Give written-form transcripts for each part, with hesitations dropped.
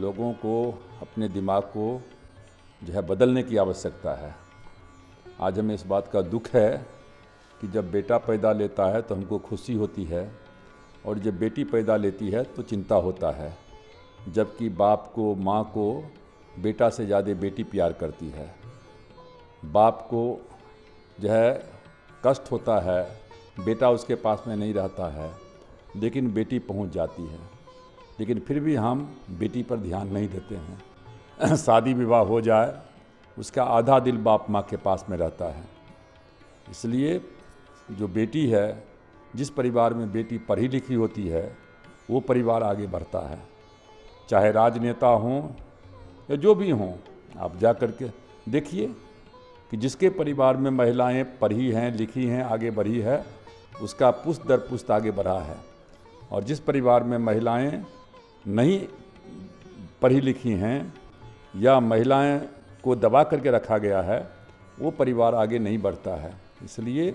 लोगों को अपने दिमाग को जो है बदलने की आवश्यकता है। आज हमें इस बात का दुख है कि जब बेटा पैदा लेता है तो हमको खुशी होती है और जब बेटी पैदा लेती है तो चिंता होता है, जबकि बाप को, माँ को बेटा से ज़्यादा बेटी प्यार करती है। बाप को जो है कष्ट होता है, बेटा उसके पास में नहीं रहता है, लेकिन बेटी पहुंच जाती है, लेकिन फिर भी हम बेटी पर ध्यान नहीं देते हैं। शादी विवाह हो जाए, उसका आधा दिल बाप माँ के पास में रहता है। इसलिए जो बेटी है, जिस परिवार में बेटी पढ़ी लिखी होती है, वो परिवार आगे बढ़ता है। चाहे राजनेता हों या जो भी हों, आप जा कर के देखिए कि जिसके परिवार में महिलाएं पढ़ी हैं, लिखी हैं, आगे बढ़ी है, उसका पुश्त दर पुश्त आगे बढ़ा है। और जिस परिवार में महिलाएं नहीं पढ़ी लिखी हैं या महिलाएं को दबा करके रखा गया है, वो परिवार आगे नहीं बढ़ता है। इसलिए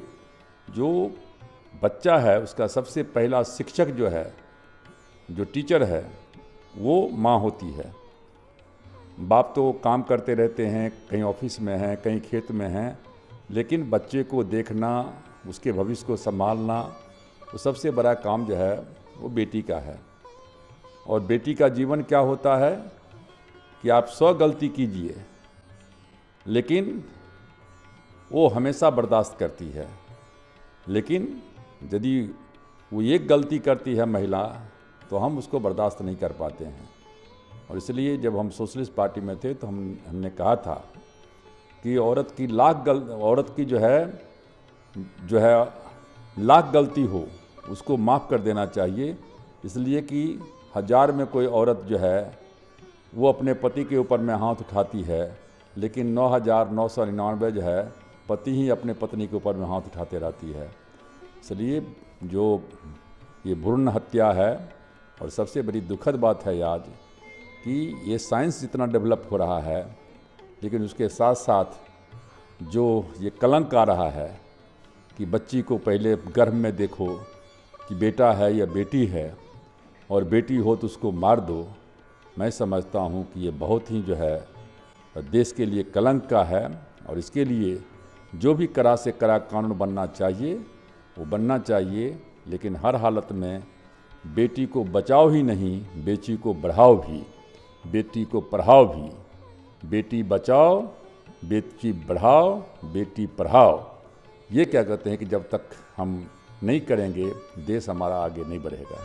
जो बच्चा है, उसका सबसे पहला शिक्षक जो है, जो टीचर है, वो माँ होती है। बाप तो काम करते रहते हैं, कहीं ऑफिस में हैं, कहीं खेत में हैं, लेकिन बच्चे को देखना, उसके भविष्य को संभालना, वो सबसे बड़ा काम जो है वो बेटी का है। और बेटी का जीवन क्या होता है कि आप 100 गलती कीजिए, लेकिन वो हमेशा बर्दाश्त करती है। लेकिन यदि वो एक गलती करती है महिला, तो हम उसको बर्दाश्त नहीं कर पाते हैं। और इसलिए जब हम सोशलिस्ट पार्टी में थे तो हमने कहा था कि औरत की जो है लाख गलती हो, उसको माफ़ कर देना चाहिए। इसलिए कि 1000 में कोई औरत जो है वो अपने पति के ऊपर में हाथ उठाती है, लेकिन 9999 जो है पति ही अपने पत्नी के ऊपर में हाथ उठाते रहती है। इसलिए जो ये भ्रूण हत्या है, और सबसे बड़ी दुखद बात है आज कि ये साइंस जितना डेवलप हो रहा है, लेकिन उसके साथ साथ जो ये कलंक आ रहा है कि बच्ची को पहले गर्भ में देखो कि बेटा है या बेटी है, और बेटी हो तो उसको मार दो। मैं समझता हूँ कि ये बहुत ही जो है देश के लिए कलंक का है, और इसके लिए जो भी कड़ा से कड़ा कानून बनना चाहिए वो बनना चाहिए। लेकिन हर हालत में बेटी को बचाओ ही नहीं, बेटी को बढ़ाओ भी, बेटी को पढ़ाओ भी। बेटी बचाओ, बेटी बढ़ाओ, बेटी पढ़ाओ। ये क्या कहते हैं कि जब तक हम नहीं करेंगे, देश हमारा आगे नहीं बढ़ेगा।